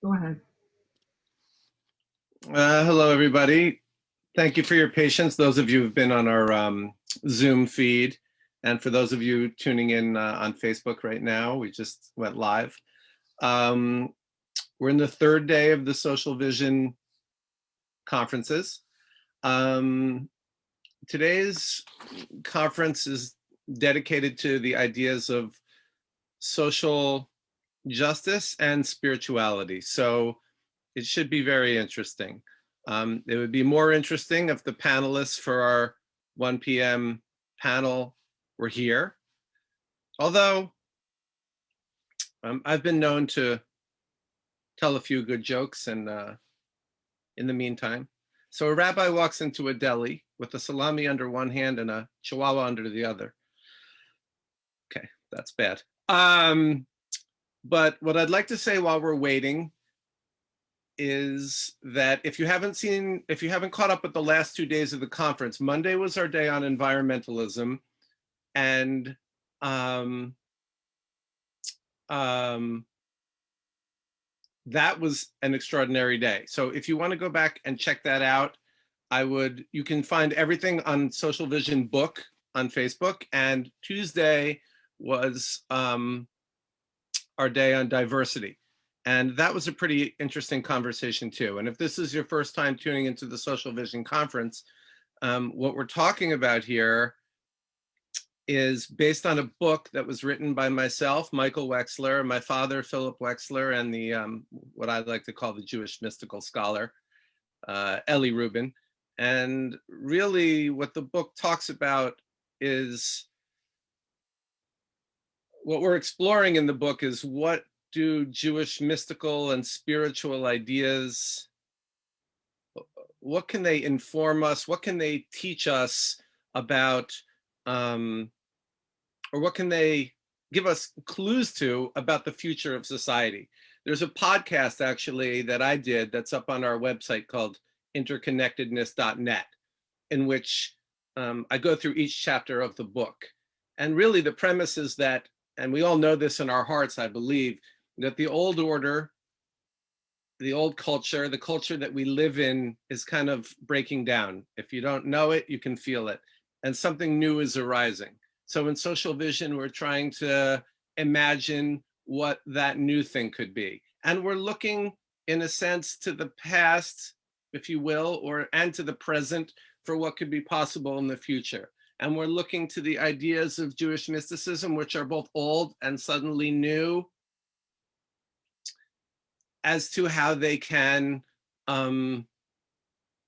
Go ahead. Hello, everybody. Thank you for your patience, those of you who've been on our Zoom feed. And for those of you tuning in on Facebook right now, we just went live. We're in the third day of the Social Vision conferences. Today's conference is dedicated to the ideas of social justice and spirituality. So it should be very interesting. It would be more interesting if the panelists for our 1 p.m. panel were here. Although I've been known to tell a few good jokes in the meantime. So a rabbi walks into a deli with a salami under one hand and a chihuahua under the other. Okay, that's bad. But what I'd like to say while we're waiting is that if you haven't caught up with the last 2 days of the conference, Monday was our day on environmentalism, and that was an extraordinary day. So if you want to go back and check that out, you can find everything on Social Vision Book on Facebook, and Tuesday was our day on diversity. And that was a pretty interesting conversation too. And if this is your first time tuning into the Social Vision Conference, what we're talking about here is based on a book that was written by myself, Michael Wexler, my father, Philip Wexler, and the what I like to call the Jewish mystical scholar, Eli Rubin. And really what the book talks about is, what we're exploring in the book is, what do Jewish mystical and spiritual ideas, what can they inform us? What can they teach us about, or what can they give us clues to about the future of society? There's a podcast actually that I did that's up on our website called interconnectedness.net, in which I go through each chapter of the book. And really the premise is that, and we all know this in our hearts, I believe, that the old order, the old culture, the culture that we live in is kind of breaking down. If you don't know it, you can feel it. And something new is arising. So in Social Vision, we're trying to imagine what that new thing could be. And we're looking, in a sense, to the past, if you will, and to the present for what could be possible in the future. And we're looking to the ideas of Jewish mysticism, which are both old and suddenly new, as to how they can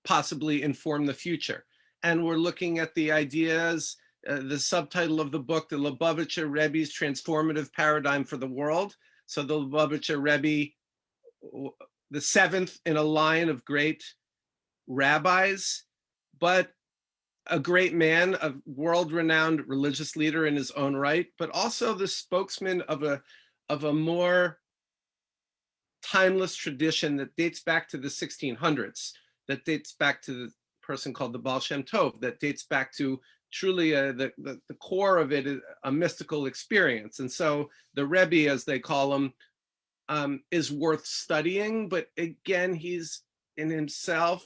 possibly inform the future. And we're looking at the ideas, the subtitle of the book, the Lubavitcher Rebbe's Transformative Paradigm for the World. So the Lubavitcher Rebbe, the seventh in a line of great rabbis, but a great man, a world-renowned religious leader in his own right, but also the spokesman of a more timeless tradition that dates back to the 1600s, that dates back to the person called the Baal Shem Tov, that dates back to truly the core of it, a mystical experience. And so the Rebbe, as they call him, is worth studying. But again, he's in himself,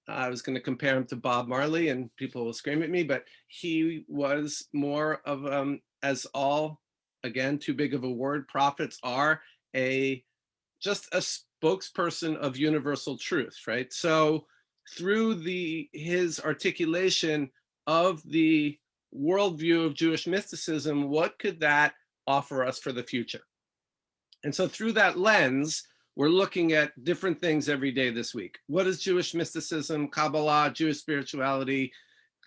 I was going to compare him to Bob Marley, and people will scream at me, but he was more of, as all, again, too big of a word, prophets are, just a spokesperson of universal truth, right? So through his articulation of the worldview of Jewish mysticism, what could that offer us for the future? And so through that lens, we're looking at different things every day this week. What is Jewish mysticism, Kabbalah, Jewish spirituality,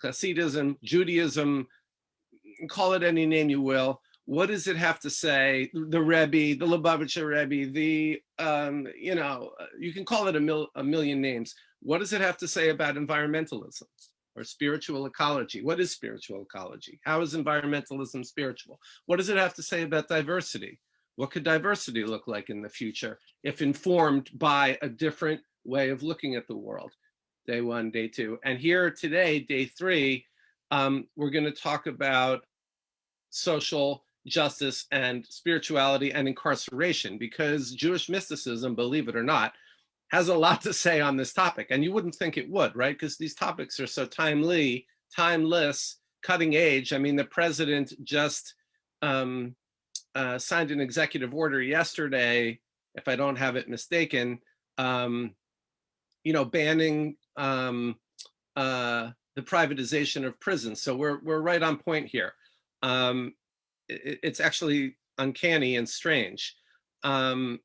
Hasidism, Judaism, call it any name you will. What does it have to say? The Rebbe, the Lubavitcher Rebbe, you can call it a million names. What does it have to say about environmentalism or spiritual ecology? What is spiritual ecology? How is environmentalism spiritual? What does it have to say about diversity? What could diversity look like in the future if informed by a different way of looking at the world? Day one, day two. And here today, day three, we're going to talk about social justice and spirituality and incarceration, because Jewish mysticism, believe it or not, has a lot to say on this topic. And you wouldn't think it would, right? Because these topics are so timely, timeless, cutting edge. I mean, the president just signed an executive order yesterday, if I don't have it mistaken, banning the privatization of prisons. So we're right on point here. It's actually uncanny and strange. And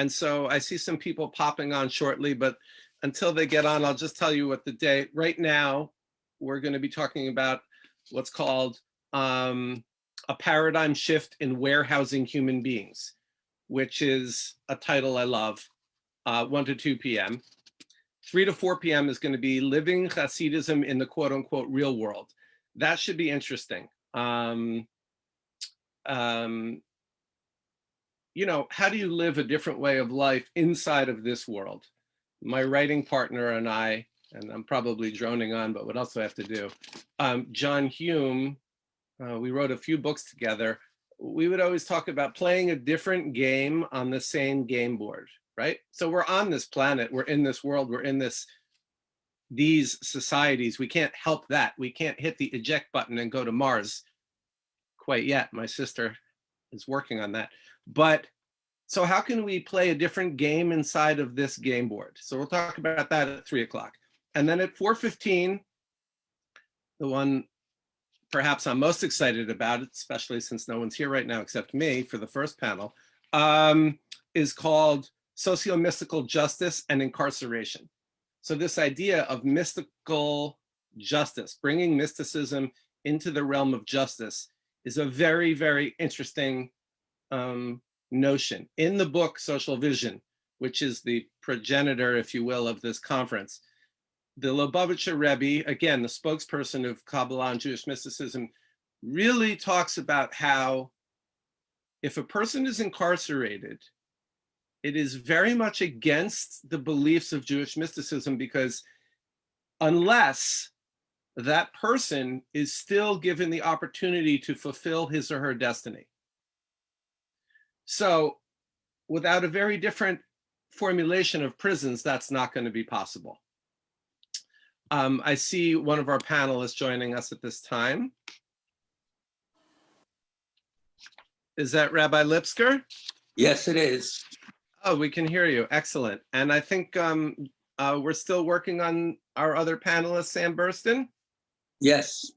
so I see some people popping on shortly, but until they get on, I'll just tell you what the day, right now, we're going to be talking about what's called a paradigm shift in warehousing human beings, which is a title I love, 1 to 2 p.m. 3 to 4 p.m. is going to be living Hasidism in the quote unquote real world. That should be interesting. How do you live a different way of life inside of this world? My writing partner and I, and I'm probably droning on, but what else do I have to do? John Hume, we wrote a few books together. We would always talk about playing a different game on the same game board, right? So we're on this planet, we're in this world, we're in these societies. We can't help that. We can't hit the eject button and go to Mars quite yet. My sister is working on that. But so how can we play a different game inside of this game board? So we'll talk about that at 3 o'clock. And then at 4:15, the one perhaps I'm most excited about, especially since no one's here right now except me for the first panel, is called Socio-Mystical Justice and Incarceration. So this idea of mystical justice, bringing mysticism into the realm of justice, is a very, very interesting notion. In the book Social Vision, which is the progenitor, if you will, of this conference, the Lubavitcher Rebbe, again, the spokesperson of Kabbalah and Jewish mysticism, really talks about how if a person is incarcerated, it is very much against the beliefs of Jewish mysticism, because unless that person is still given the opportunity to fulfill his or her destiny. So without a very different formulation of prisons, that's not going to be possible. I see one of our panelists joining us at this time. Is that Rabbi Lipskar? Yes, it is. Oh, we can hear you. Excellent. And I think we're still working on our other panelist, Sam Burston. Yes.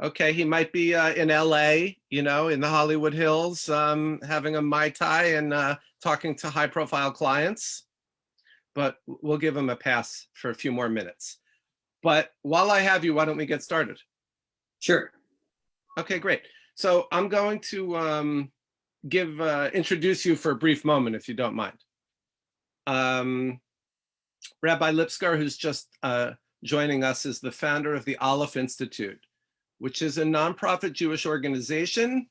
Okay, he might be in LA, in the Hollywood Hills, having a Mai Tai and talking to high-profile clients. But we'll give him a pass for a few more minutes. But while I have you, why don't we get started? Sure. Okay, great. So I'm going to introduce you for a brief moment, if you don't mind. Rabbi Lipskar, who's just joining us, is the founder of the ALEPH Institute, which is a nonprofit Jewish organization,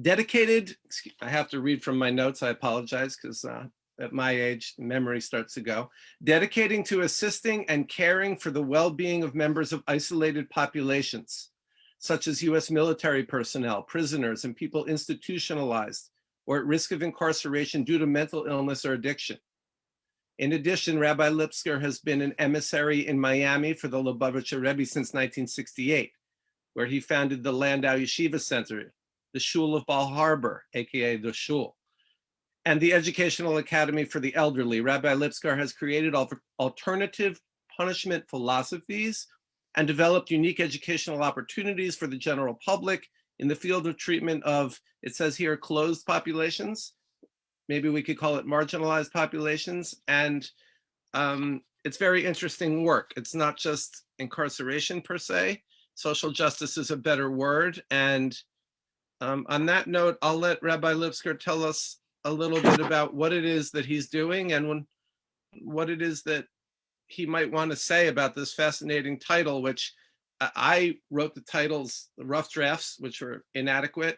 dedicated, I have to read from my notes, I apologize, because at my age, memory starts to go, dedicating to assisting and caring for the well-being of members of isolated populations, such as US military personnel, prisoners, and people institutionalized or at risk of incarceration due to mental illness or addiction. In addition, Rabbi Lipskar has been an emissary in Miami for the Lubavitcher Rebbe since 1968, where he founded the Landau Yeshiva Center, the Shul of Bal Harbor, AKA the Shul, and the Educational Academy for the Elderly. Rabbi Lipskar has created alternative punishment philosophies and developed unique educational opportunities for the general public in the field of treatment of, it says here, closed populations. Maybe we could call it marginalized populations. And it's very interesting work. It's not just incarceration per se. Social justice is a better word. And on that note, I'll let Rabbi Lipskar tell us a little bit about what it is that he's doing and what it is that he might want to say about this fascinating title, which I wrote the titles, the rough drafts, which were inadequate,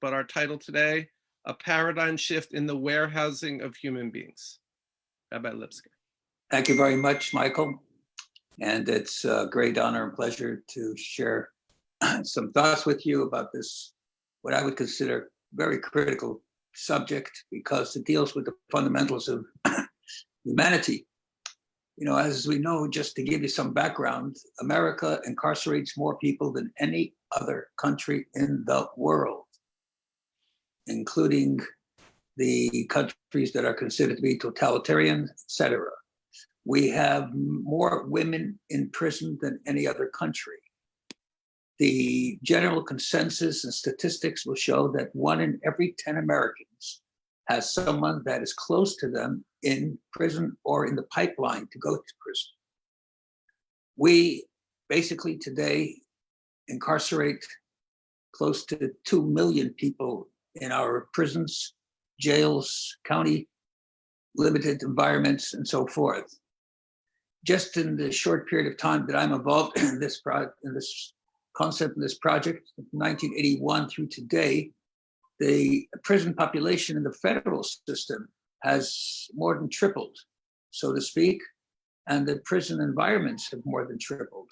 but our title today, A Paradigm Shift in the Warehousing of Human Beings. Rabbi Lipskar. Thank you very much, Michael. And it's a great honor and pleasure to share some thoughts with you about this, what I would consider very critical subject, because it deals with the fundamentals of humanity. As we know, just to give you some background, America incarcerates more people than any other country in the world, including the countries that are considered to be totalitarian, etc. We have more women in prison than any other country. The general consensus and statistics will show that 1 in every 10 Americans has someone that is close to them in prison or in the pipeline to go to prison. We basically today incarcerate close to 2 million people in our prisons, jails, county limited environments, and so forth. Just in the short period of time that I'm involved in this concept, in this project, 1981 through today, the prison population in the federal system has more than tripled, so to speak, and the prison environments have more than tripled.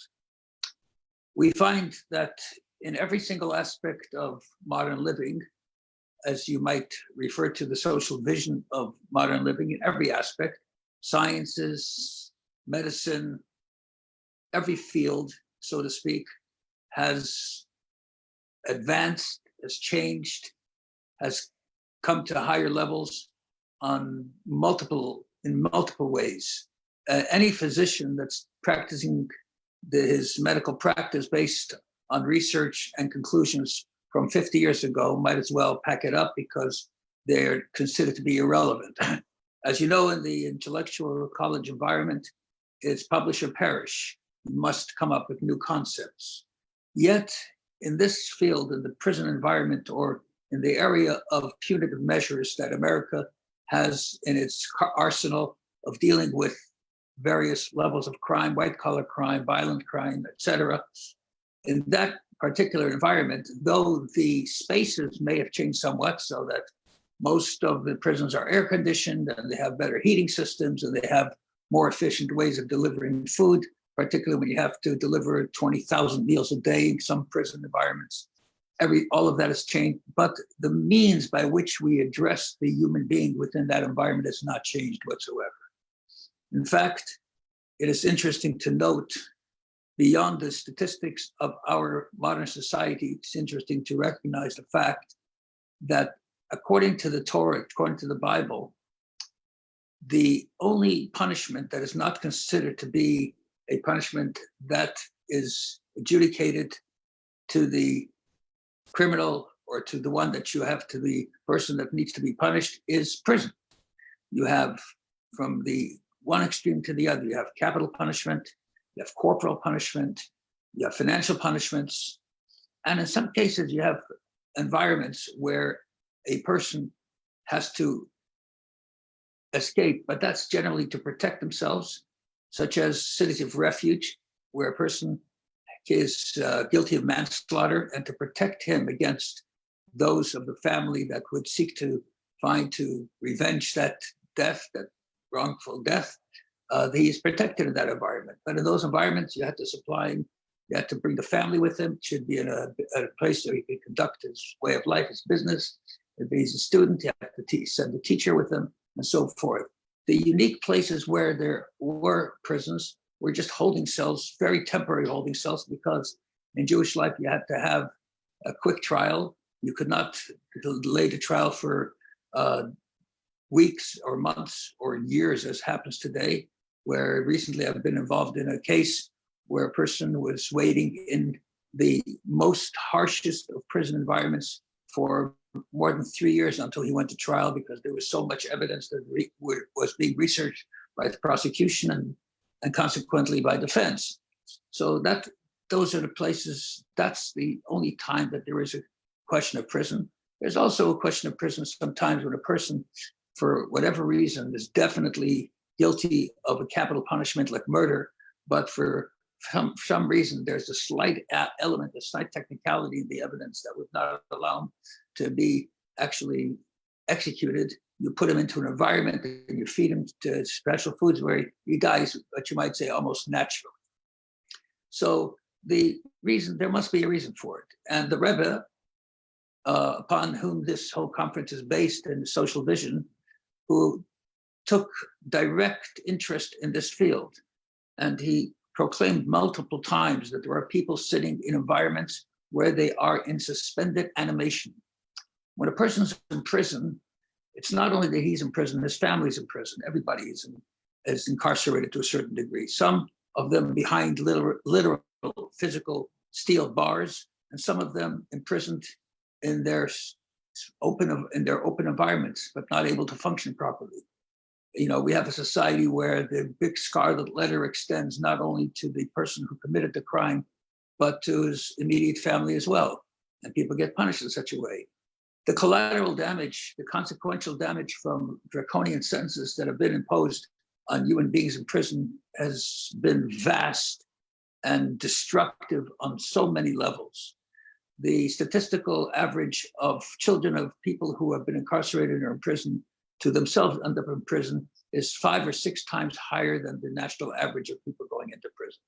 We find that in every single aspect of modern living, as you might refer to the social vision of modern living, in every aspect, sciences, medicine, every field, so to speak, has advanced, has changed, has come to higher levels in multiple ways. Any physician that's practicing his medical practice based on research and conclusions from 50 years ago might as well pack it up, because they're considered to be irrelevant. As you know, in the intellectual college environment, it's publish or perish. You must come up with new concepts. Yet, in this field, in the prison environment, or in the area of punitive measures that America has in its arsenal of dealing with various levels of crime, white-collar crime, violent crime, etc., in that particular environment, though the spaces may have changed somewhat, so that most of the prisons are air-conditioned and they have better heating systems and they have more efficient ways of delivering food, particularly when you have to deliver 20,000 meals a day in some prison environments. All of that has changed, but the means by which we address the human being within that environment has not changed whatsoever. In fact, it is interesting to note, beyond the statistics of our modern society, it's interesting to recognize the fact that according to the Torah, according to the Bible, the only punishment that is not considered to be a punishment that is adjudicated to the criminal or to the one that you have to the person that needs to be punished is prison. You have, from the one extreme to the other, you have capital punishment, you have corporal punishment, you have financial punishments, and in some cases you have environments where a person has to escape, but that's generally to protect themselves, such as cities of refuge, where a person is guilty of manslaughter, and to protect him against those of the family that would seek to revenge that death, that wrongful death. He is protected in that environment. But in those environments, you have to supply him, you have to bring the family with him. It should be in a place where he can conduct his way of life, his business. If he's a student, you have to send a teacher with him, and so forth. The unique places where there were prisons were just holding cells, very temporary holding cells, because in Jewish life, you had to have a quick trial. You could not delay the trial for weeks or months or years, as happens today, where recently I've been involved in a case where a person was waiting in the most harshest of prison environments for more than 3 years until he went to trial, because there was so much evidence that was being researched by the prosecution and consequently by defense. So those are the places, that's the only time that there is a question of prison. There's also a question of prison sometimes when a person, for whatever reason, is definitely guilty of a capital punishment like murder, but for some reason there's a slight element, a slight technicality in the evidence that would not allow him to be actually executed. You put him into an environment and you feed him to special foods where he dies, what you might say, almost naturally. So there must be a reason for it. And the Rebbe, upon whom this whole conference is based in social vision, who took direct interest in this field. And he proclaimed multiple times that there are people sitting in environments where they are in suspended animation. When a person's in prison, it's not only that he's in prison, his family's in prison. Everybody is incarcerated to a certain degree. Some of them behind literal physical steel bars, and some of them imprisoned in their open environments, but not able to function properly. You know, we have a society where the big scarlet letter extends not only to the person who committed the crime, but to his immediate family as well. And people get punished in such a way. The collateral damage, the consequential damage from draconian sentences that have been imposed on human beings in prison has been vast and destructive on so many levels. The statistical average of children of people who have been incarcerated or in prison to themselves end up in prison is 5 or 6 times higher than the national average of people going into prison,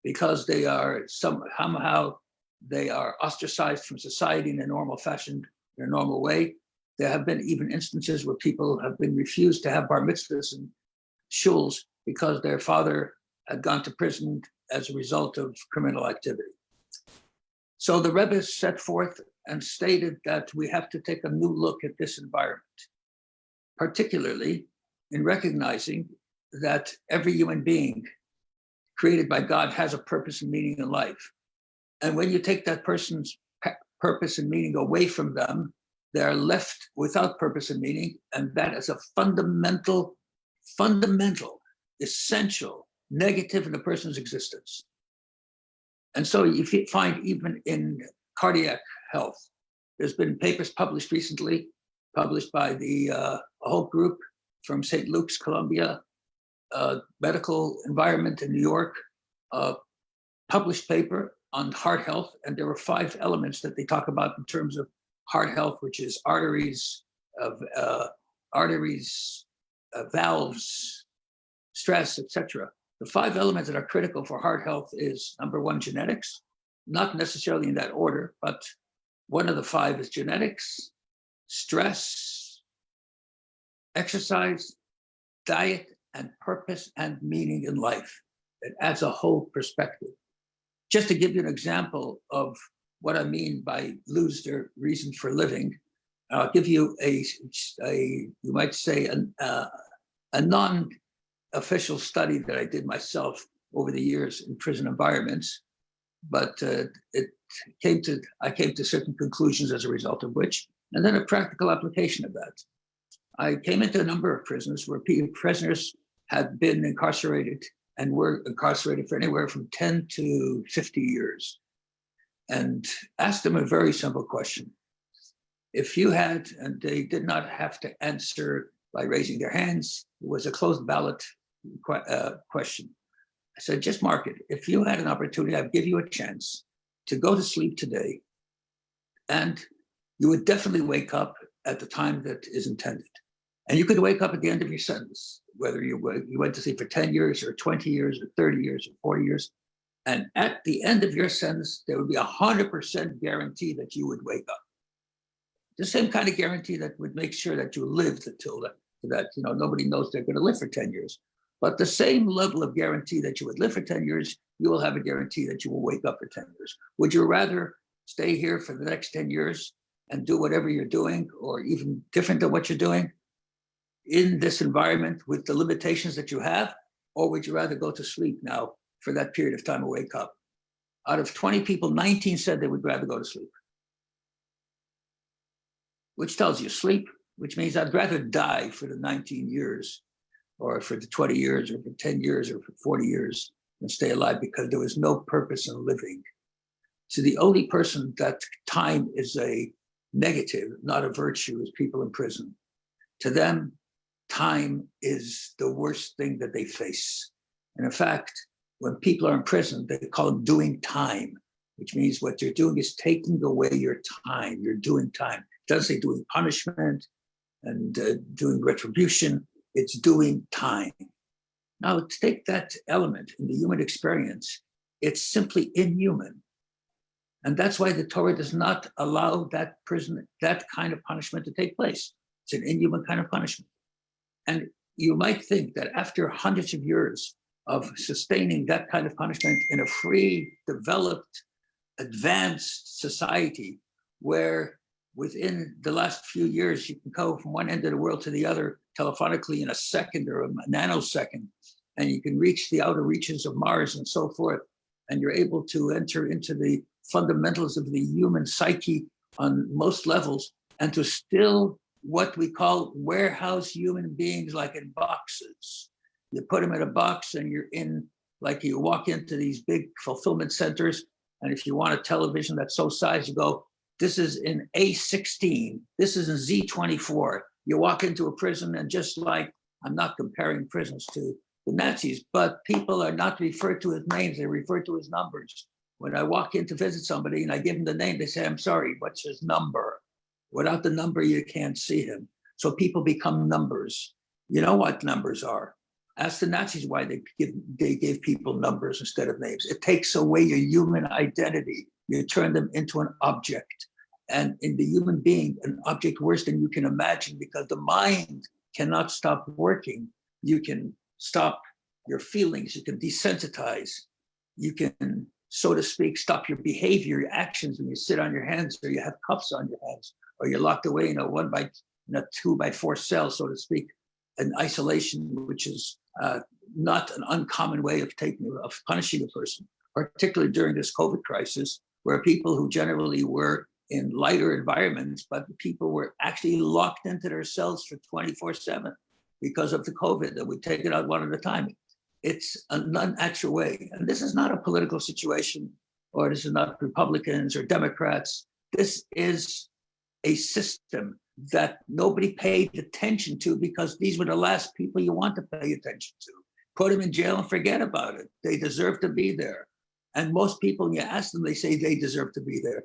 because they are somehow they are ostracized from society in a normal fashion, in a normal way. There have been even instances where people have been refused to have bar mitzvahs and shuls because their father had gone to prison as a result of criminal activity. So the Rebbe set forth and stated that we have to take a new look at this environment, particularly in recognizing that every human being created by God has a purpose and meaning in life. And when you take that person's purpose and meaning away from them, they are left without purpose and meaning. And that is a fundamental, essential negative in a person's existence. And so you find even in cardiac health, there's been papers published recently, published by a whole group from St. Luke's, Columbia, medical environment in New York, published paper on heart health. And there were 5 elements that they talk about in terms of heart health, which is arteries, valves, stress, etc. The 5 elements that are critical for heart health is, number 1, genetics, not necessarily in that order, but one of the 5 is genetics, stress, exercise, diet, and purpose and meaning in life. It adds a whole perspective. Just to give you an example of what I mean by lose their reason for living, I'll give you you might say, a non-official study that I did myself over the years in prison environments, but I came to certain conclusions as a result of which, and then a practical application of that. I came into a number of prisons where prisoners had been incarcerated and were incarcerated for anywhere from 10 to 50 years, and asked them a very simple question. If you had, and they did not have to answer by raising their hands, it was a closed ballot question. I said, just mark it. If you had an opportunity, I'd give you a chance to go to sleep today, and you would definitely wake up at the time that is intended. And you could wake up at the end of your sentence, whether you went to sleep for 10 years or 20 years or 30 years or 40 years. And at the end of your sentence, there would be 100% guarantee that you would wake up. The same kind of guarantee that would make sure that you lived until that, nobody knows they're going to live for 10 years. But the same level of guarantee that you would live for 10 years, you will have a guarantee that you will wake up for 10 years. Would you rather stay here for the next 10 years and do whatever you're doing, or even different than what you're doing in this environment with the limitations that you have? Or would you rather go to sleep now for that period of time and wake up? Out of 20 people, 19 said they would rather go to sleep. Which tells you sleep, which means I'd rather die for the 19 years or for the 20 years or for 10 years or for 40 years than stay alive, because there was no purpose in living. So the only person that time is a negative, not a virtue, is people in prison. To them, time is the worst thing that they face. And in fact, when people are in prison, they call them doing time, which means what you're doing is taking away your time. You're doing time. It doesn't say doing punishment and doing retribution. It's doing time. Now, take that element in the human experience It's simply inhuman. And that's why the Torah does not allow that kind of punishment to take place. It's an inhuman kind of punishment. And you might think that after hundreds of years of sustaining that kind of punishment in a free, developed, advanced society, where within the last few years, you can go from one end of the world to the other telephonically in a second or a nanosecond, and you can reach the outer reaches of Mars and so forth, and you're able to enter into the fundamentals of the human psyche on most levels, and to still what we call warehouse human beings like in boxes. You put them in a box and you're in, like you walk into these big fulfillment centers, and if you want a television that's so sized, you go, this is in A16, this is in Z24. You walk into a prison, and just like, I'm not comparing prisons to the Nazis, but people are not referred to as names, they're referred to as numbers. When I walk in to visit somebody and I give them the name, they say, I'm sorry, what's his number? Without the number, you can't see him. So people become numbers. You know what numbers are. Ask the Nazis why they gave people numbers instead of names. It takes away your human identity. You turn them into an object. And in the human being, an object worse than you can imagine, because the mind cannot stop working. You can stop your feelings. You can desensitize. You can, so to speak, stop your behavior, your actions when you sit on your hands, or you have cuffs on your hands, or you're locked away in a 2x4 cell, so to speak, in isolation, which is not an uncommon way of punishing a person, particularly during this COVID crisis, where people who generally were in lighter environments, but people were actually locked into their cells for 24/7 because of the COVID, that we take it out one at a time. It's an unnatural way. And this is not a political situation, or this is not Republicans or Democrats. This is a system that nobody paid attention to, because these were the last people you want to pay attention to. Put them in jail and forget about it. They deserve to be there. And most people, when you ask them, they say they deserve to be there.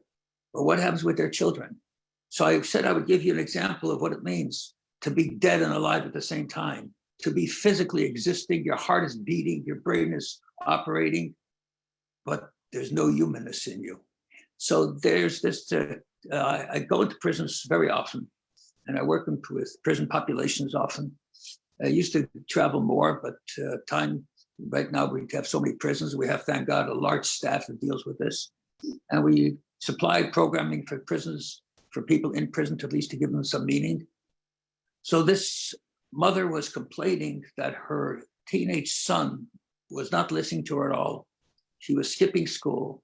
But what happens with their children? So I said I would give you an example of what it means to be dead and alive at the same time, to be physically existing, your heart is beating, your brain is operating, but there's no humanness in you. So there's this, I go into prisons very often, and I work with prison populations often. I used to travel more, but right now we have so many prisons. We have, thank God, a large staff that deals with this. And we supply programming for prisons, for people in prison, to at least to give them some meaning. So this mother was complaining that her teenage son was not listening to her at all. She was skipping school.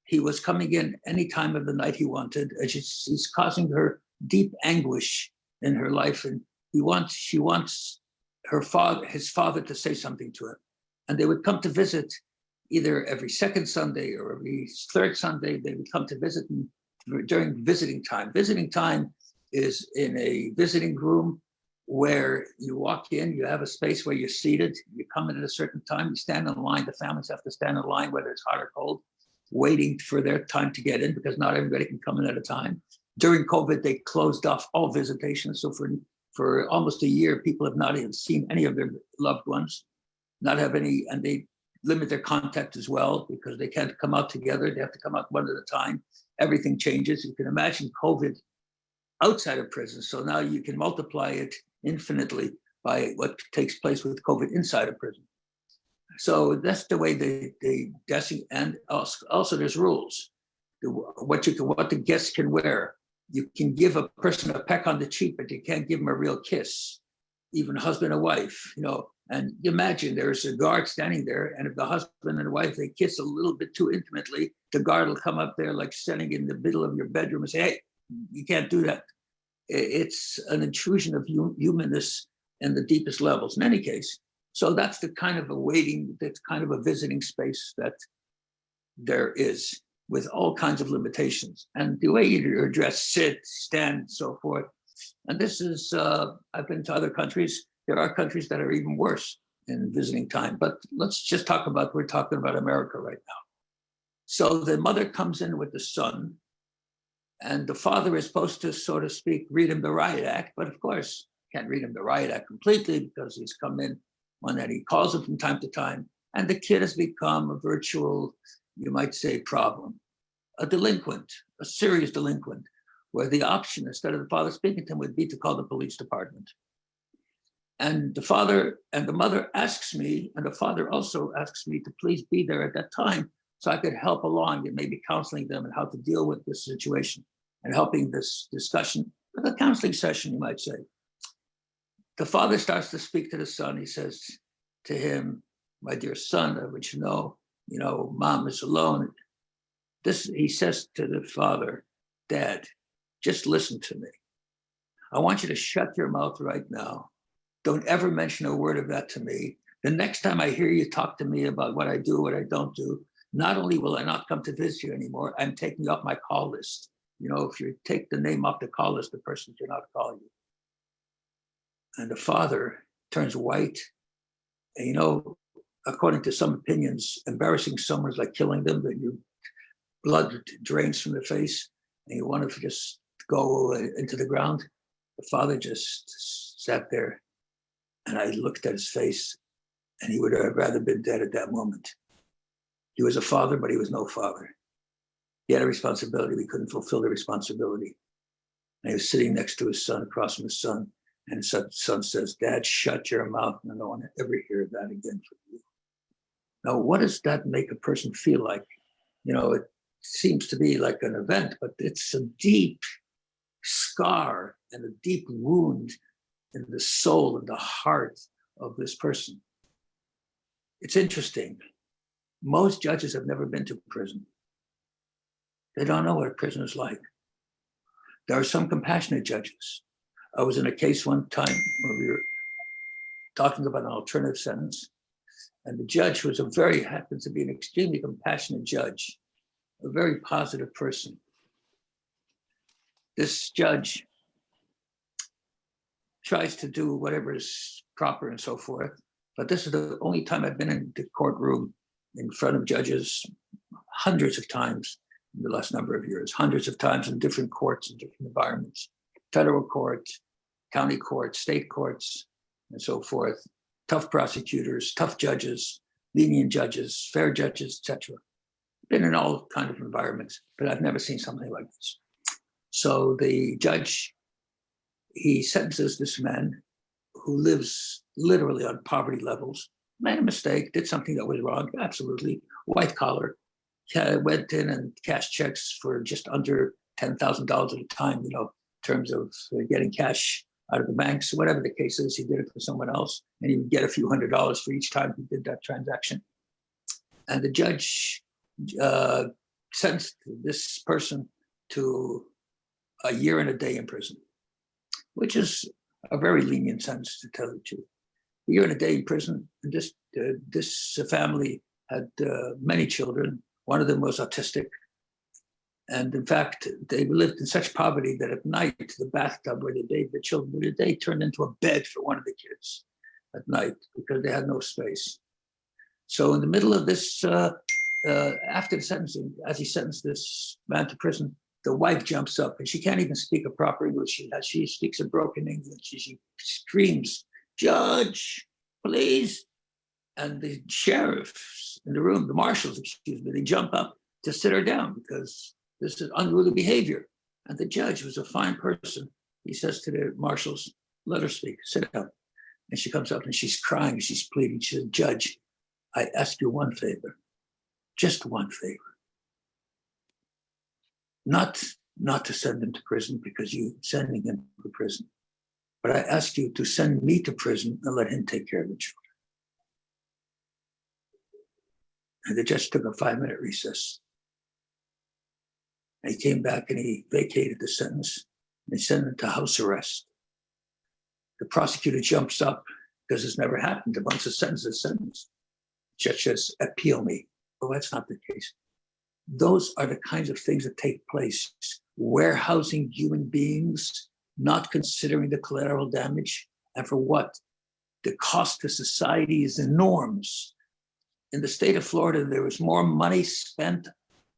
He was coming in any time of the night he wanted, and she's causing her deep anguish in her life. And she wants his father to say something to him. And they would come to visit either every second Sunday or every third Sunday. They would come to visit during visiting time. Visiting time is in a visiting room where you walk in, you have a space where you're seated, you come in at a certain time, you stand in line, the families have to stand in line, whether it's hot or cold, waiting for their time to get in, because not everybody can come in at a time. During COVID, they closed off all visitations. So for almost a year, people have not even seen any of their loved ones, not have any, and they limit their contact as well, because they can't come out together. They have to come out one at a time. Everything changes. You can imagine COVID outside of prison. So now you can multiply it infinitely by what takes place with COVID inside of prison. So that's the way they guessing. And also there's rules. What the guests can wear. You can give a person a peck on the cheek, but you can't give them a real kiss, even husband and wife, And you imagine there's a guard standing there, and if the husband and wife, they kiss a little bit too intimately, the guard will come up there like standing in the middle of your bedroom and say, hey, you can't do that. It's an intrusion of humanness in the deepest levels in any case. So that's the kind of that's kind of a visiting space that there is, with all kinds of limitations. And the way you address, sit, stand, so forth. And this is, I've been to other countries. There are countries that are even worse in visiting time. But let's just we're talking about America right now. So the mother comes in with the son, and the father is supposed to, so to speak, read him the riot act. But of course, can't read him the riot act completely, because he's come in one that he calls him from time to time. And the kid has become a virtual, you might say, problem, a delinquent, a serious delinquent, where the option, instead of the father speaking to him, would be to call the police department. And the father and the mother asks me, and the father also asks me to please be there at that time so I could help along and maybe counseling them and how to deal with this situation and helping this discussion, like a counseling session, you might say. The father starts to speak to the son. He says to him, my dear son, I want you to know, mom is alone. He says to the father, Dad, just listen to me. I want you to shut your mouth right now. Don't ever mention a word of that to me. The next time I hear you talk to me about what I do, what I don't do, not only will I not come to visit you anymore, I'm taking you off my call list. If you take the name off the call list, the person should not call you. And the father turns white. And according to some opinions, embarrassing someone is like killing them, that your blood drains from the face and you want to just go into the ground. The father just sat there, and I looked at his face, and he would have rather been dead at that moment. He was a father, but he was no father. He had a responsibility. We couldn't fulfill the responsibility. And he was sitting next to his son, across from his son, and his son says, Dad, shut your mouth, and I don't want to ever hear that again from you. Now, what does that make a person feel like? It seems to be like an event, but it's a deep scar and a deep wound in the soul and the heart of this person. It's interesting. Most judges have never been to prison. They don't know what a prison is like. There are some compassionate judges. I was in a case one time where we were talking about an alternative sentence, and the judge was happens to be an extremely compassionate judge, a very positive person. This judge tries to do whatever is proper and so forth, but this is the only time I've been in the courtroom in front of judges hundreds of times in the last number of years, hundreds of times in different courts and different environments, federal court, county court, state courts, and so forth, tough prosecutors, tough judges, lenient judges, fair judges, etc. Been in all kinds of environments, but I've never seen something like this. So the judge, he sentences this man who lives literally on poverty levels, made a mistake, did something that was wrong, absolutely, white collar, went in and cashed checks for just under $10,000 at a time, in terms of getting cash out of the banks, whatever the case is, he did it for someone else, and he would get a few $100s for each time he did that transaction. And the judge sentenced this person to a year and a day in prison, which is a very lenient sentence, to tell the truth. A year and a day in prison. And this family had many children. One of them was autistic. And in fact, they lived in such poverty that at night, the bathtub where they bathed the children, they turned into a bed for one of the kids at night because they had no space. So in the middle of this, after the sentencing, as he sentenced this man to prison, the wife jumps up, and she can't even speak a proper English. She speaks a broken English. She screams, "Judge, please!" And the sheriffs in the room, the marshals, they jump up to sit her down because this is unruly behavior. And the judge was a fine person. He says to the marshals, "Let her speak, sit down." And she comes up and she's crying, she's pleading. She said, "Judge, I ask you one favor, just one favor. Not to send him to prison because you're sending him to prison, but I ask you to send me to prison and let him take care of the children." And the judge took a 5-minute recess. And he came back and he vacated the sentence and he sent him to house arrest. The prosecutor jumps up because it's never happened. Once a sentence is sentenced, the judge says, "Appeal me." Well, that's not the case. Those are the kinds of things that take place. Warehousing human beings, not considering the collateral damage, and for what? The cost to society is enormous. In the state of Florida, there was more money spent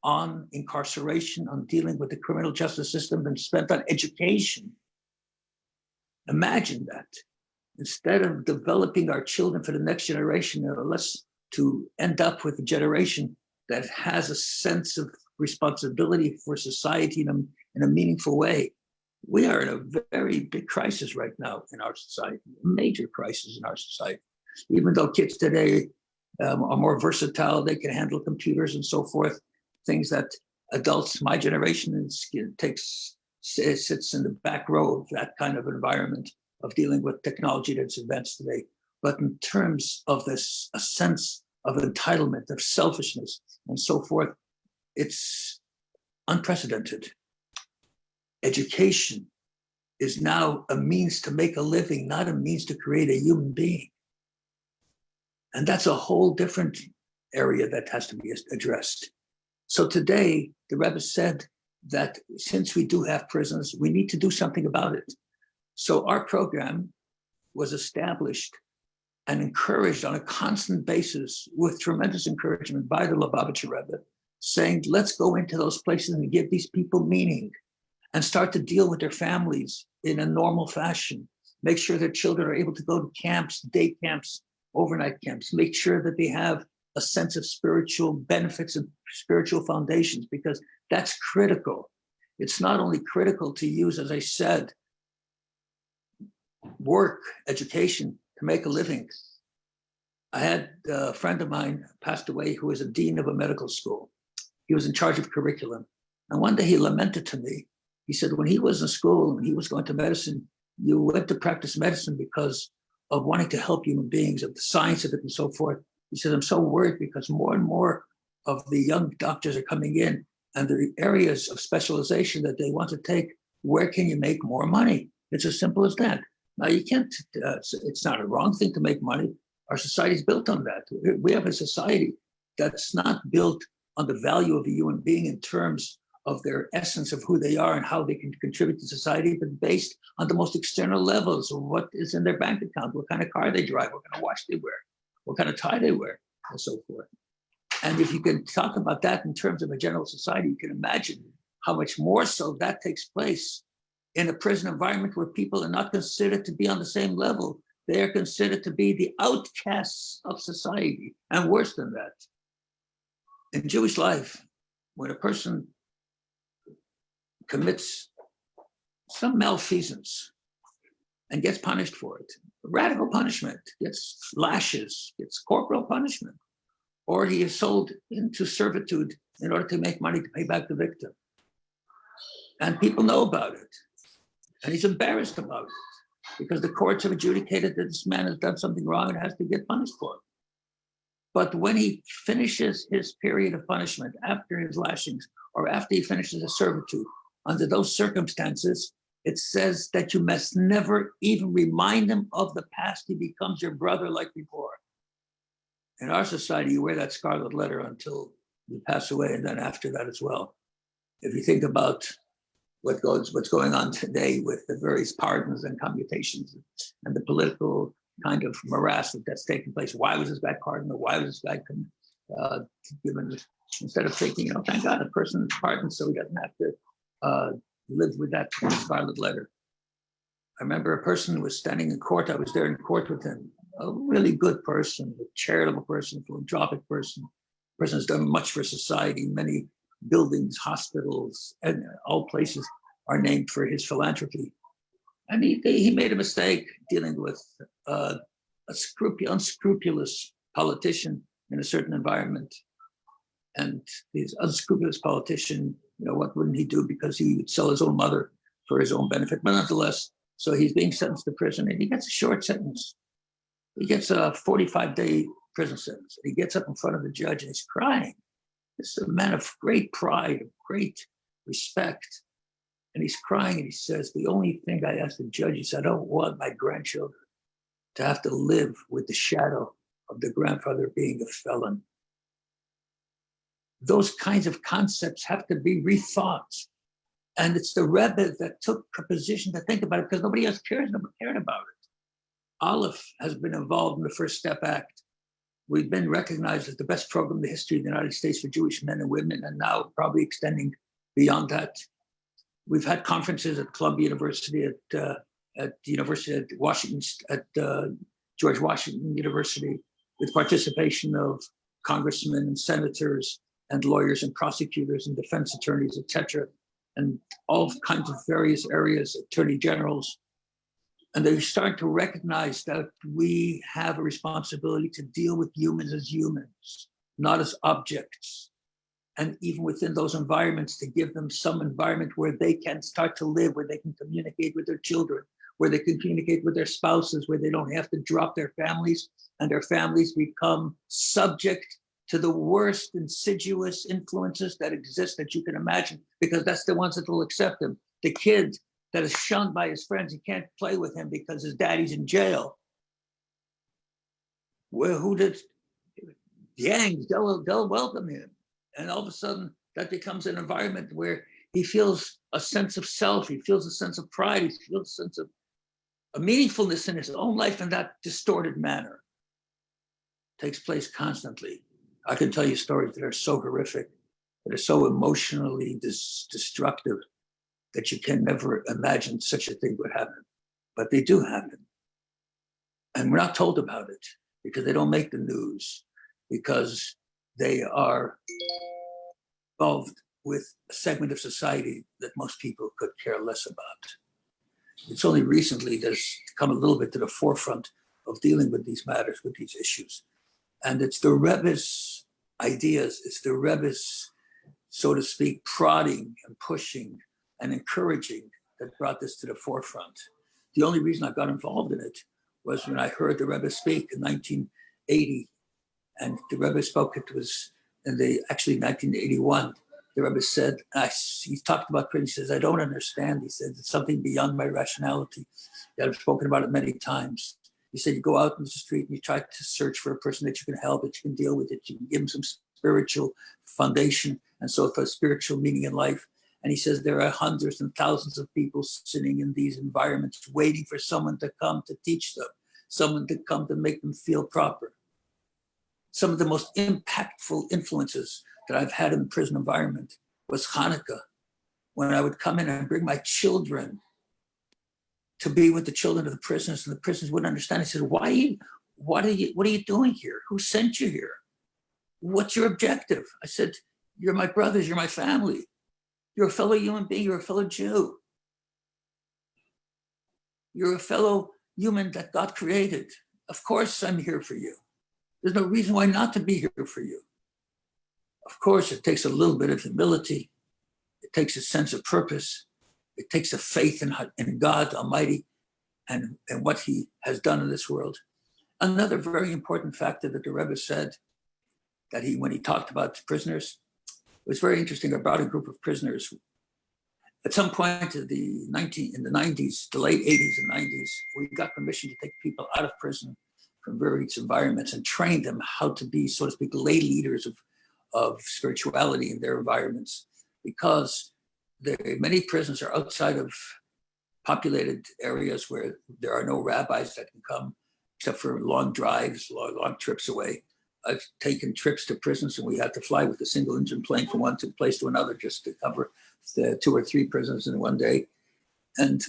on incarceration, on dealing with the criminal justice system than spent on education. Imagine that. Instead of developing our children for the next generation, let's to end up with a generation that has a sense of responsibility for society in a meaningful way. We are in a very big crisis right now in our society, a major crisis in our society. Even though kids today are more versatile, they can handle computers and so forth, things that adults, my generation, sits in the back row of that kind of environment of dealing with technology that's advanced today. But in terms of this, a sense of entitlement, of selfishness, and so forth, it's unprecedented. Education is now a means to make a living, not a means to create a human being. And that's a whole different area that has to be addressed. So today, the Rebbe said that since we do have prisons, we need to do something about it. So our program was established and encouraged on a constant basis with tremendous encouragement by the Lubavitcher Rebbe, saying, let's go into those places and give these people meaning and start to deal with their families in a normal fashion. Make sure their children are able to go to camps, day camps, overnight camps. Make sure that they have a sense of spiritual benefits and spiritual foundations, because that's critical. It's not only critical to use, as I said, work, education to make a living. I had a friend of mine passed away who was a dean of a medical school. He was in charge of curriculum. And one day he lamented to me. He said, when he was in school and he was going to medicine, you went to practice medicine because of wanting to help human beings, of the science of it and so forth. He said, I'm so worried because more and more of the young doctors are coming in and the areas of specialization that they want to take, where can you make more money? It's as simple as that. Now you can't, it's not a wrong thing to make money. Our society is built on that. We have a society that's not built on the value of a human being in terms of their essence of who they are and how they can contribute to society, but based on the most external levels of what is in their bank account, what kind of car they drive, what kind of watch they wear, what kind of tie they wear, and so forth. And if you can talk about that in terms of a general society, you can imagine how much more so that takes place in a prison environment where people are not considered to be on the same level. They are considered to be the outcasts of society, and worse than that. In Jewish life, when a person commits some malfeasance and gets punished for it, radical punishment, gets lashes, gets corporal punishment, or he is sold into servitude in order to make money to pay back the victim. And people know about it. And he's embarrassed about it because the courts have adjudicated that this man has done something wrong and has to get punished for it. But when he finishes his period of punishment after his lashings or after he finishes his servitude, under those circumstances, it says that you must never even remind him of the past. He becomes your brother like before. In our society, you wear that scarlet letter until you pass away, and then after that as well. If you think about what's going on today with the various pardons and commutations and the political kind of morass that's taking place. Why was this guy pardoned? Or why was this guy given, instead of thinking, thank God a person is pardoned so he doesn't have to live with that scarlet letter. I remember a person was standing in court. I was there in court with him, a really good person, a charitable person, philanthropic person. Person has done much for society. Many buildings, hospitals, and all places are named for his philanthropy. And he made a mistake dealing with a unscrupulous politician in a certain environment. And this unscrupulous politician, what wouldn't he do? Because he would sell his own mother for his own benefit. But nonetheless, so he's being sentenced to prison, and he gets a short sentence. He gets a 45-day prison sentence. He gets up in front of the judge and he's crying. This is a man of great pride, of great respect. And he's crying and he says, the only thing I asked the judge is I don't want my grandchildren to have to live with the shadow of the grandfather being a felon. Those kinds of concepts have to be rethought. And it's the Rebbe that took a position to think about it because nobody else cared about it. ALEPH has been involved in the First Step Act. We've been recognized as the best program in the history of the United States for Jewish men and women, and now probably extending beyond that. We've had conferences at Columbia University, at the University of Washington, at George Washington University, with participation of congressmen and senators and lawyers and prosecutors and defense attorneys, etc., and all kinds of various areas, attorney generals. And they start to recognize that we have a responsibility to deal with humans as humans, not as objects. And even within those environments, to give them some environment where they can start to live, where they can communicate with their children, where they can communicate with their spouses, where they don't have to drop their families and their families become subject to the worst insidious influences that exist that you can imagine, because that's the ones that will accept them. The kid that is shunned by his friends, he can't play with him because his daddy's in jail. Well, who did? Gangs, they'll welcome him. And all of a sudden, that becomes an environment where he feels a sense of self, he feels a sense of pride, he feels a sense of a meaningfulness in his own life in that distorted manner. It takes place constantly. I can tell you stories that are so horrific, that are so emotionally destructive, that you can never imagine such a thing would happen. But they do happen. And we're not told about it because they don't make the news, because they are involved with a segment of society that most people could care less about. It's only recently that it's come a little bit to the forefront of dealing with these matters, with these issues. And it's the Rebbe's ideas, it's the Rebbe's, so to speak, prodding and pushing and encouraging that brought this to the forefront. The only reason I got involved in it was when I heard the Rebbe speak in 1980. And the Rebbe spoke, it was actually 1981. The Rebbe said, he talked about prison, he says, I don't understand. He said, it's something beyond my rationality. I've spoken about it many times. He said, you go out in the street and you try to search for a person that you can help, that you can deal with, that you can give them some spiritual foundation and so for spiritual meaning in life. And he says, there are hundreds and thousands of people sitting in these environments waiting for someone to come to teach them, someone to come to make them feel proper. Some of the most impactful influences that I've had in the prison environment was Hanukkah, when I would come in and bring my children to be with the children of the prisoners, and the prisoners wouldn't understand. I said, what are you doing here? Who sent you here? What's your objective? I said, you're my brothers, you're my family. You're a fellow human being, you're a fellow Jew. You're a fellow human that God created. Of course I'm here for you. There's no reason why not to be here for you. Of course, it takes a little bit of humility. It takes a sense of purpose. It takes a faith in God Almighty and what he has done in this world. Another very important factor that the Rebbe said, that when he talked about prisoners, was very interesting. I brought a group of prisoners. At some point in the 90s, the late 80s and 90s, we got permission to take people out of prison from various environments and train them how to be, so to speak, lay leaders of spirituality in their environments, because many prisons are outside of populated areas where there are no rabbis that can come, except for long drives, long trips away. I've taken trips to prisons and we had to fly with a single engine plane from one place to another just to cover the 2 or 3 prisons in one day. And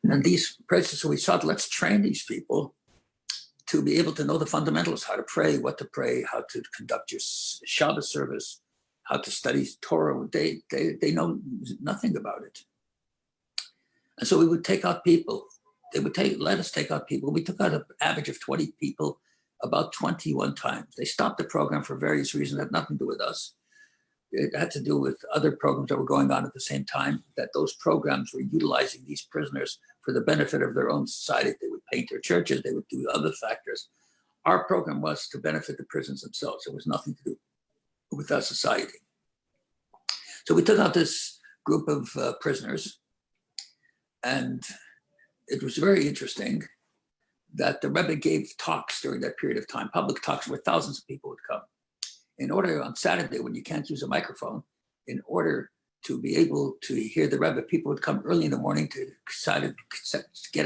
these prisons, so we thought, let's train these people to be able to know the fundamentals, how to pray, what to pray, how to conduct your Shabbat service, how to study Torah. They know nothing about it. And so we would take out people. They would let us take out people. We took out an average of 20 people about 21 times. They stopped the program for various reasons, had nothing to do with us. It had to do with other programs that were going on at the same time, that those programs were utilizing these prisoners for the benefit of their own society. They would paint their churches, they would do other factors. Our program was to benefit the prisons themselves. It was nothing to do with our society. So we took out this group of prisoners, and it was very interesting that the Rebbe gave talks during that period of time, public talks where thousands of people would come. In order, on Saturday, when you can't use a microphone, in order to be able to hear the Rebbe, people would come early in the morning to try to get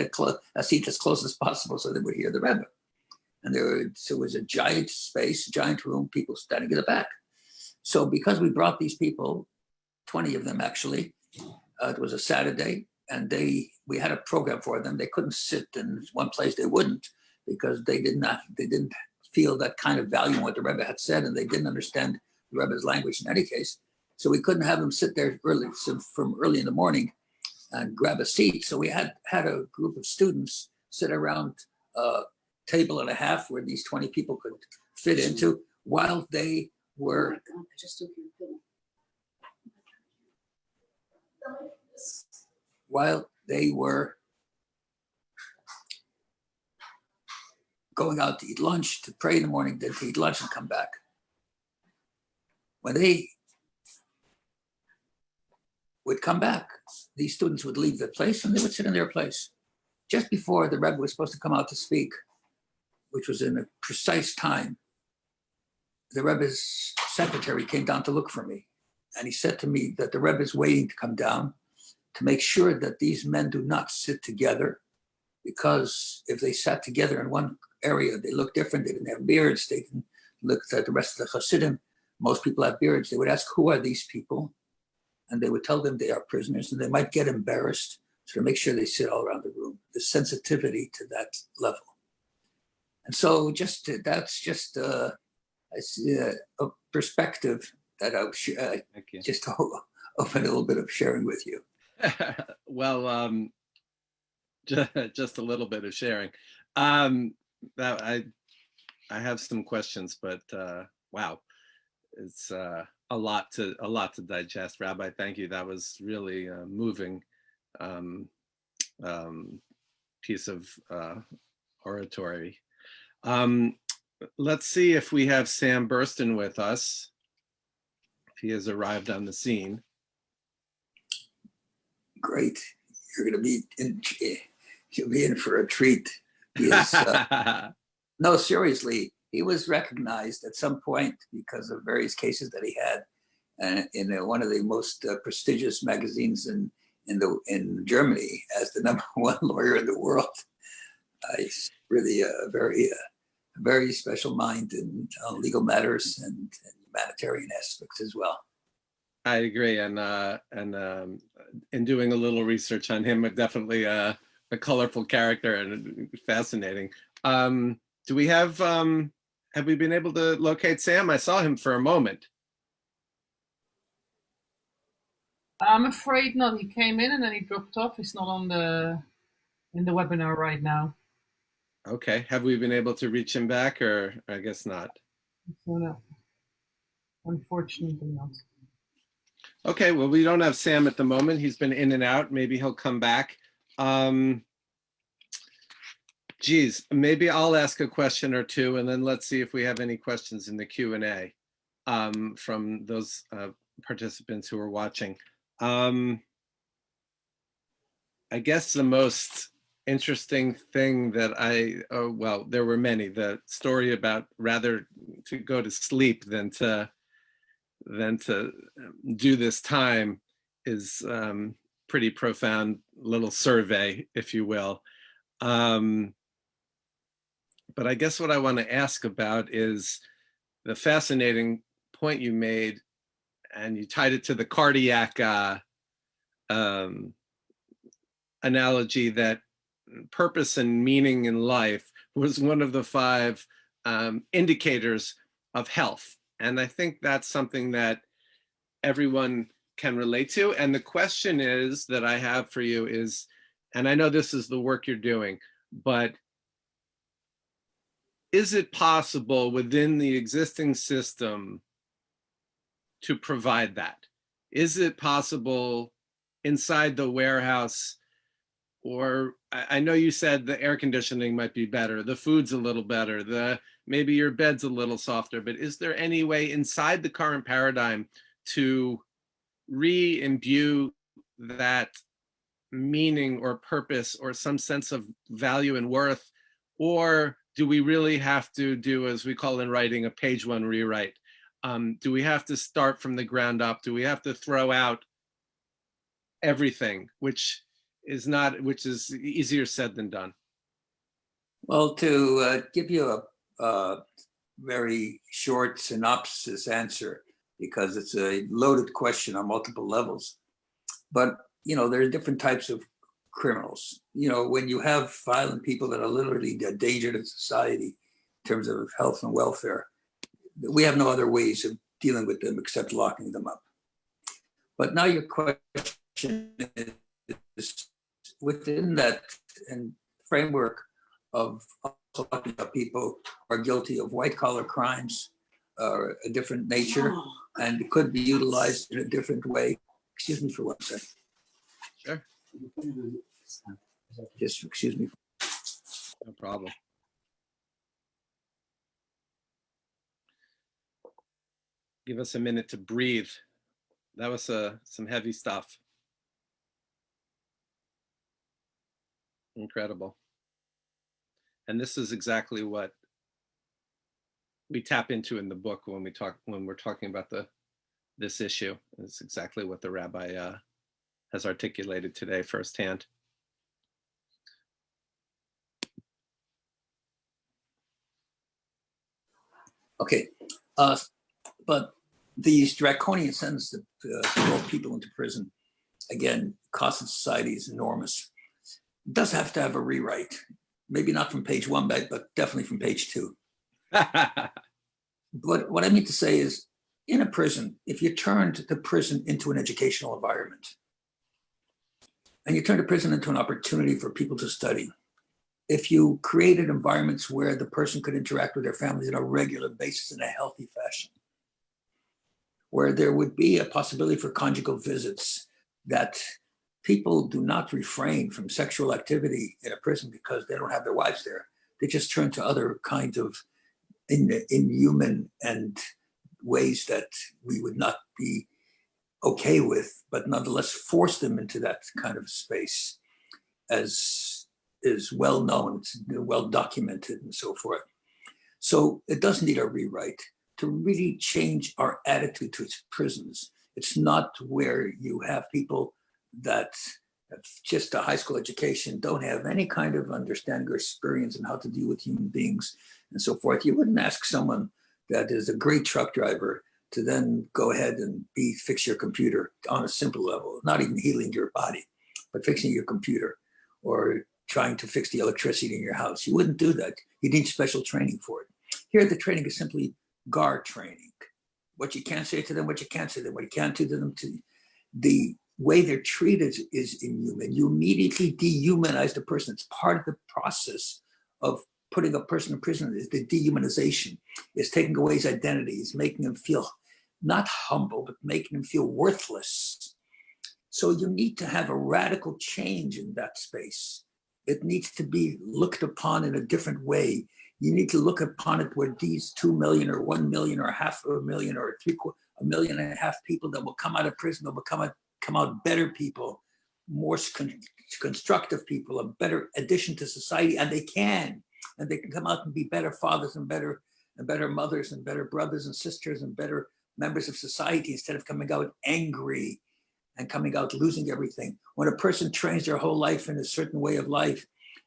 a seat as close as possible so they would hear the Rebbe. And there was a giant space, giant room, people standing in the back. So because we brought these people, 20 of them actually, it was a Saturday, and we had a program for them. They couldn't sit in one place, they wouldn't, because they didn't feel that kind of value in what the Rebbe had said, and they didn't understand the Rebbe's language in any case. So we couldn't have them sit there from early in the morning and grab a seat. So we had a group of students sit around a table and a half where these 20 people could fit into while they were going out to eat lunch, to pray in the morning, then to eat lunch and come back. When they would come back, these students would leave their place and they would sit in their place. Just before the Rebbe was supposed to come out to speak, which was in a precise time, the Rebbe's secretary came down to look for me. And he said to me that the Rebbe is waiting to come down to make sure that these men do not sit together, because if they sat together in one area, they looked different. They didn't have beards. They didn't look at the rest of the Hasidim. Most people have beards. They would ask, who are these people? And they would tell them they are prisoners, and they might get embarrassed. So to make sure they sit all around the room, the sensitivity to that level. And so that's just a perspective that I'll just open a little bit of sharing with you. Well, just a little bit of sharing. That I have some questions, but wow, it's a lot to digest. Rabbi, thank you. That was really a moving piece of oratory. Let's see if we have Sam Burston with us. If he has arrived on the scene. Great. You're going to be you'll be in for a treat. Is, no, seriously, he was recognized at some point because of various cases that he had in one of the most prestigious magazines in Germany as the #1 lawyer in the world. He's really a very special mind in legal matters and humanitarian aspects as well. I agree, and in doing a little research on him, definitely a colorful character and fascinating. Do we have we been able to locate Sam? I saw him for a moment. I'm afraid not. He came in and then he dropped off. He's not on in the webinar right now. Okay. Have we been able to reach him back, or I guess not? No. Unfortunately not. Okay, well, we don't have Sam at the moment. He's been in and out. Maybe he'll come back. Geez, maybe I'll ask a question or two, and then let's see if we have any questions in the Q&A from those participants who are watching. I guess the most interesting thing that well, there were many. The story about rather to go to sleep than to do this time is pretty profound little survey, if you will. But I guess what I want to ask about is the fascinating point you made, and you tied it to the cardiac analogy that purpose and meaning in life was one of the 5 indicators of health. And I think that's something that everyone can relate to. And the question is that I have for you is, and I know this is the work you're doing, but is it possible within the existing system to provide that? Is it possible inside the warehouse, or I know you said the air conditioning might be better, the food's a little better, maybe your bed's a little softer, but is there any way inside the current paradigm to re-imbue that meaning or purpose or some sense of value and worth? Or do we really have to do, as we call in writing, a page 1 rewrite? Do we have to start from the ground up? Do we have to throw out everything, which is easier said than done? Well, to give you a very short synopsis answer, because it's a loaded question on multiple levels. But, there are different types of criminals. When you have violent people that are literally a danger to society, terms of health and welfare. We have no other ways of dealing with them except locking them up. But now your question is within that and framework of also locking up people who are guilty of white collar crimes or a different nature and it could be utilized in a different way. Excuse me for 1 second. Sure. Just excuse me. No problem. Give us a minute to breathe. That was some heavy stuff. Incredible. And this is exactly what we tap into in the book when we're talking about this issue. It's exactly what the rabbi has articulated today firsthand. Okay, but these draconian sentences that throw people into prison, again, cost of society is enormous. It does have to have a rewrite. Maybe not from page 1, but definitely from page 2. But what I mean to say is, in a prison, if you turned the prison into an educational environment, and you turned the prison into an opportunity for people to study, if you created environments where the person could interact with their families on a regular basis in a healthy fashion, where there would be a possibility for conjugal visits, that people do not refrain from sexual activity in a prison because they don't have their wives there. They just turn to other kinds of inhuman and ways that we would not be okay with, but nonetheless force them into that kind of space, as is well known, it's well documented and so forth. So it does need a rewrite to really change our attitude to prisons. It's not where you have people that have just a high school education, don't have any kind of understanding or experience in how to deal with human beings and so forth. You wouldn't ask someone that is a great truck driver to then go ahead and fix your computer on a simple level, not even healing your body, but fixing your computer or trying to fix the electricity in your house. You wouldn't do that. You need special training for it. Here, the training is simply guard training. What you can't say to them, what you can't say to them, what you can't do to them. The way they're treated is inhuman. You immediately dehumanize the person. It's part of the process of putting a person in prison is the dehumanization. It's taking away his identity. It's making him feel not humble, but making him feel worthless. So you need to have a radical change in that space. It needs to be looked upon in a different way. You need to look upon it where these 2 million or 1 million or 500,000 or 1.5 million people that will come out of prison, that will come out better people, more constructive people, a better addition to society, and they can come out and be better fathers and better mothers and better brothers and sisters and better members of society instead of coming out angry and coming out losing everything. When a person trains their whole life in a certain way of life,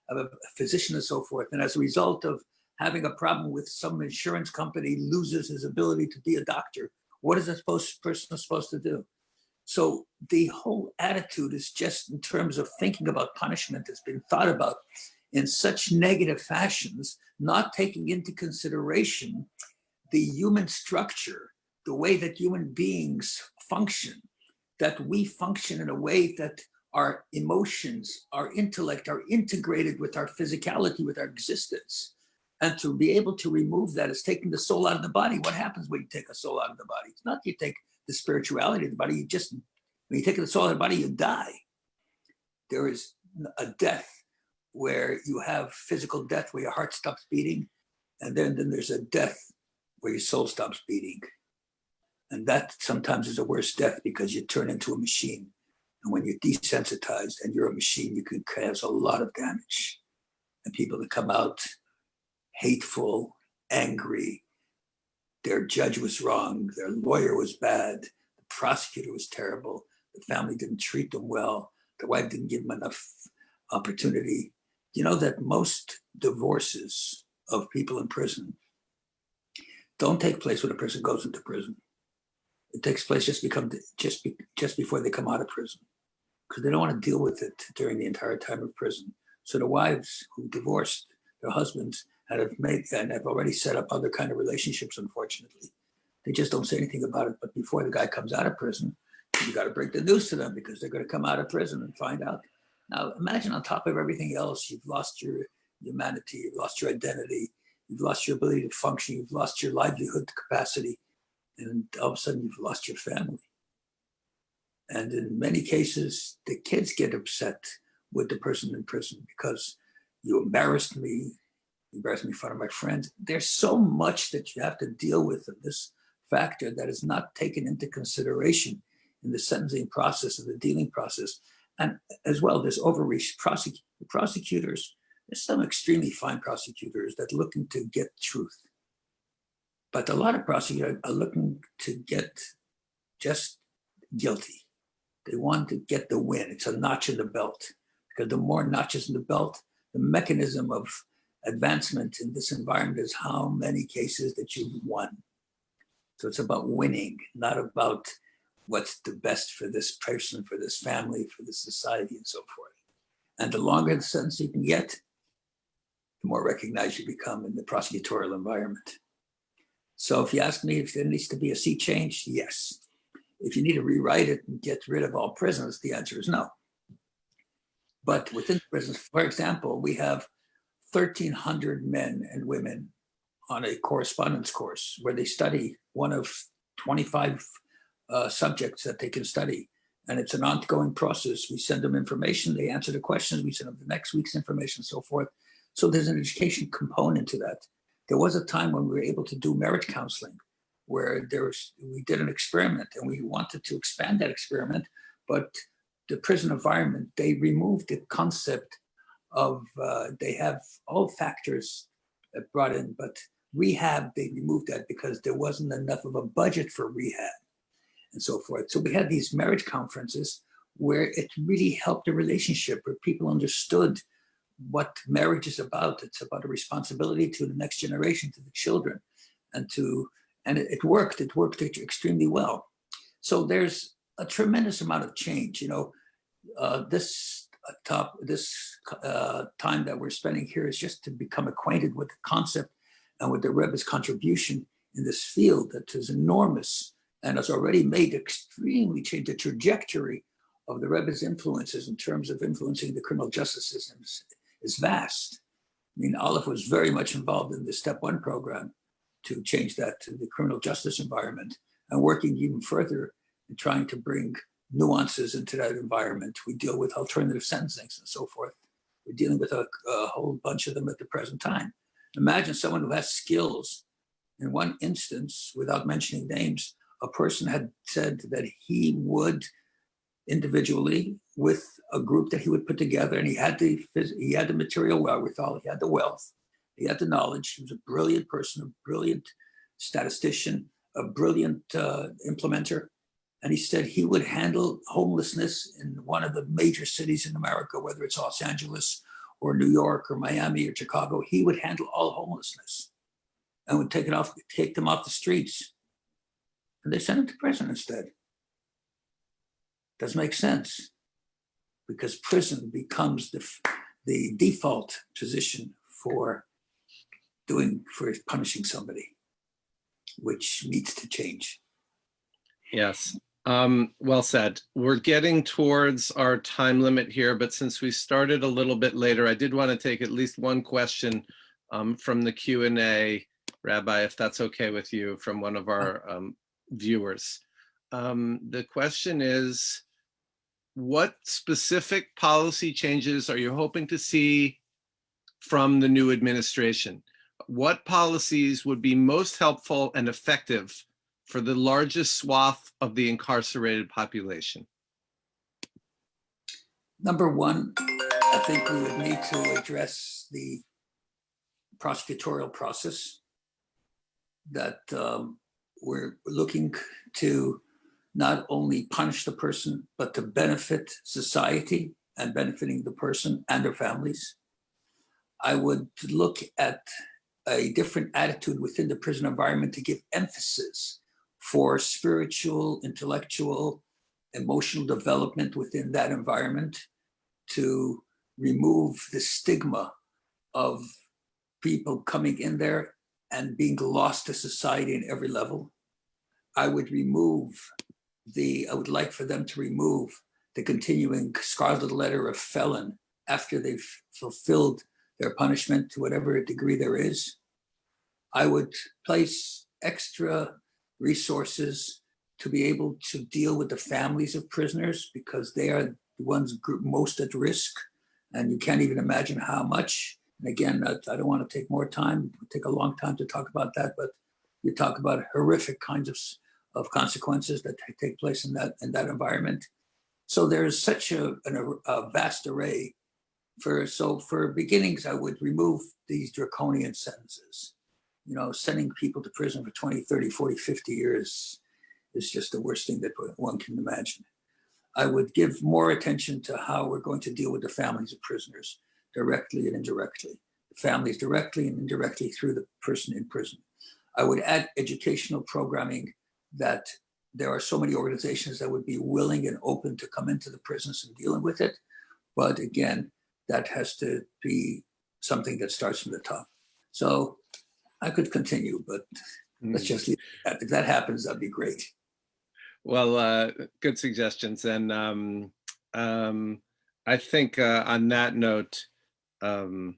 of a physician and so forth, and as a result of having a problem with some insurance company loses his ability to be a doctor, what is that person supposed to do? So the whole attitude is just in terms of thinking about punishment that's been thought about in such negative fashions, not taking into consideration the human structure, the way that human beings function, that we function in a way that our emotions, our intellect are integrated with our physicality, with our existence. And to be able to remove that is taking the soul out of the body. What happens when you take a soul out of the body? It's not you take the spirituality of the body, when you take the soul out of the body, you die. There is a death where you have physical death, where your heart stops beating. And then there's a death where your soul stops beating. And that sometimes is a worse death because you turn into a machine. And when you're desensitized and you're a machine, you can cause a lot of damage. And people that come out hateful, angry, their judge was wrong, their lawyer was bad, the prosecutor was terrible, the family didn't treat them well, the wife didn't give them enough opportunity. You know that most divorces of people in prison don't take place when a person goes into prison. It takes place just before they come out of prison, because they don't want to deal with it during the entire time of prison. So the wives who divorced their husbands and have already set up other kind of relationships, unfortunately. They just don't say anything about it. But before the guy comes out of prison, you got to break the news to them because they're going to come out of prison and find out. Now, imagine on top of everything else, you've lost your humanity, you've lost your identity, you've lost your ability to function, you've lost your livelihood capacity, and all of a sudden you've lost your family. And in many cases, the kids get upset with the person in prison because you embarrassed me in front of my friends. There's so much that you have to deal with in this factor that is not taken into consideration in the sentencing process and the dealing process. And as well, there's overreach. Prosecutors, there's some extremely fine prosecutors that are looking to get truth. But a lot of prosecutors are looking to get just guilty. They want to get the win. It's a notch in the belt. Because the more notches in the belt, the mechanism of advancement in this environment is how many cases that you've won. So it's about winning, not about what's the best for this person, for this family, for this society, and so forth. And the longer the sentence you can get, the more recognized you become in the prosecutorial environment. So if you ask me if there needs to be a sea change, yes. If you need to rewrite it and get rid of all prisons, the answer is no. But within prisons, for example, we have 1,300 men and women on a correspondence course where they study one of 25 subjects that they can study. And it's an ongoing process. We send them information, they answer the questions, we send them the next week's information, and so forth. So there's an education component to that. There was a time when we were able to do marriage counseling, where we did an experiment and we wanted to expand that experiment, but the prison environment, they removed the concept of, they have all factors that brought in, but rehab, they removed that because there wasn't enough of a budget for rehab and so forth. So we had these marriage conferences where it really helped the relationship, where people understood what marriage is about. It's about a responsibility to the next generation, to the children, and it worked. It worked extremely well. So there's a tremendous amount of change. This time that we're spending here is just to become acquainted with the concept and with the Rebbe's contribution in this field that is enormous and has already made extremely change the trajectory of the Rebbe's influences in terms of influencing the criminal justice system is vast. I mean, ALEPH was very much involved in the Step 1 program to change that to the criminal justice environment, and working even further in trying to bring nuances into that environment. We deal with alternative sentencings and so forth. We're dealing with a whole bunch of them at the present time. Imagine someone who has skills. In one instance, without mentioning names, a person had said that he would individually, with a group that he would put together, and he had the material wherewithal, he had the wealth, he had the knowledge, he was a brilliant person, a brilliant statistician, a brilliant implementer. And he said he would handle homelessness in one of the major cities in America, whether it's Los Angeles or New York or Miami or Chicago. He would handle all homelessness and would take them off the streets. And they sent him to prison instead. Doesn't make sense, because prison becomes the default position for punishing somebody, which needs to change. Yes. Well said. We're getting towards our time limit here, but since we started a little bit later, I did want to take at least one question from the Q&A, Rabbi, if that's okay with you, from one of our viewers. The question is, what specific policy changes are you hoping to see from the new administration? What policies would be most helpful and effective for the largest swath of the incarcerated population? Number one, I think we would need to address the prosecutorial process, that we're looking to not only punish the person, but to benefit society and benefiting the person and their families. I would look at a different attitude within the prison environment to give emphasis for spiritual, intellectual, emotional development within that environment, to remove the stigma of people coming in there and being lost to society in every level. I would like for them to remove the continuing scarlet letter of felon after they've fulfilled their punishment to whatever degree there is. I would place extra resources to be able to deal with the families of prisoners, because they are the ones most at risk, and you can't even imagine how much. And again, I don't want to take more time, it would take a long time to talk about that, but you talk about horrific kinds of consequences that take place in that environment. So there's such a vast array. For beginnings, I would remove these draconian sentences. Sending people to prison for 20, 30, 40, 50 years is just the worst thing that one can imagine. I would give more attention to how we're going to deal with the families of prisoners, directly and indirectly. The families directly and indirectly through the person in prison. I would add educational programming, that there are so many organizations that would be willing and open to come into the prisons and dealing with it. But again, that has to be something that starts from the top. So I could continue, but let's just leave that. If that happens, that'd be great. Well, good suggestions. And I think on that note, we'll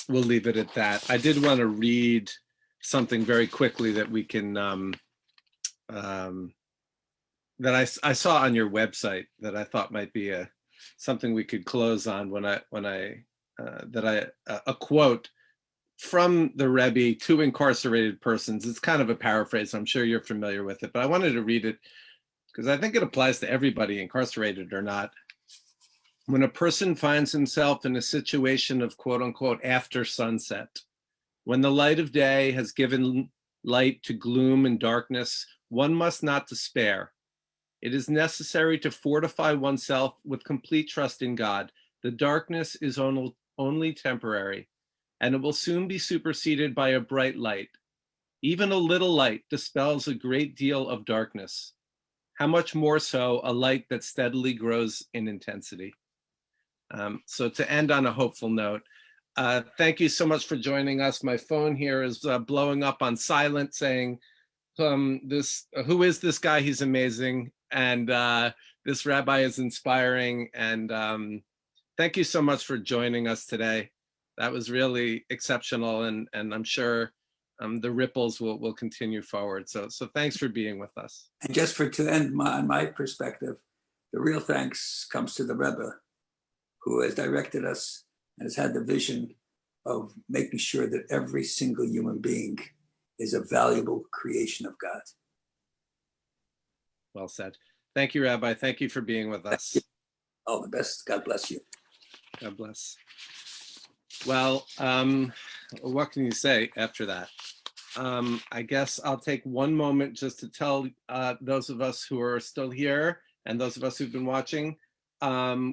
leave it at that. I did want to read something very quickly that we can, that I saw on your website that I thought might be something we could close on a quote from the Rebbe to incarcerated persons. It's kind of a paraphrase. I'm sure you're familiar with it, but I wanted to read it because I think it applies to everybody, incarcerated or not. When a person finds himself in a situation of quote unquote after sunset, when the light of day has given light to gloom and darkness, one must not despair. It is necessary to fortify oneself with complete trust in God. The darkness is only temporary, and it will soon be superseded by a bright light. Even a little light dispels a great deal of darkness. How much more so a light that steadily grows in intensity. So to end on a hopeful note, thank you so much for joining us. My phone here is blowing up on silent saying, who is this guy? He's amazing. And this rabbi is inspiring. And thank you so much for joining us today. That was really exceptional. And I'm sure the ripples will continue forward. So thanks for being with us. And just to end my perspective, the real thanks comes to the Rebbe, who has directed us and has had the vision of making sure that every single human being is a valuable creation of God. Well said. Thank you, Rabbi. Thank you for being with us. All the best. God bless you. God bless. Well, what can you say after that? I guess I'll take one moment just to tell those of us who are still here and those of us who've been watching,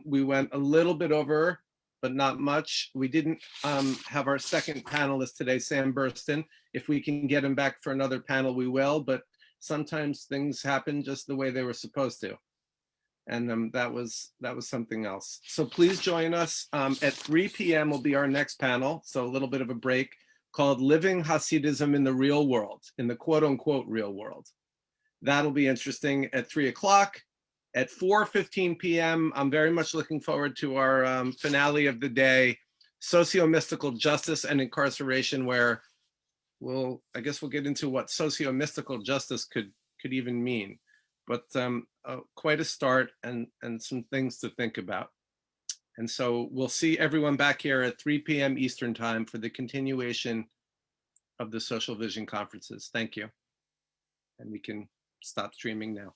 we went a little bit over, but not much. We didn't have our second panelist today, Sam Burston. If we can get him back for another panel, we will, but sometimes things happen just the way they were supposed to. And that was something else. So please join us. At 3 p.m. will be our next panel. So a little bit of a break, called Living Hasidism in the Real World, in the quote unquote real world. That'll be interesting at 3 o'clock. At 4:15 p.m., I'm very much looking forward to our finale of the day, Socio-Mystical Justice and Incarceration, where I guess we'll get into what socio-mystical justice could even mean. But quite a start and some things to think about. And so we'll see everyone back here at 3 p.m. Eastern time for the continuation of the Social Vision conferences. Thank you. And we can stop streaming now.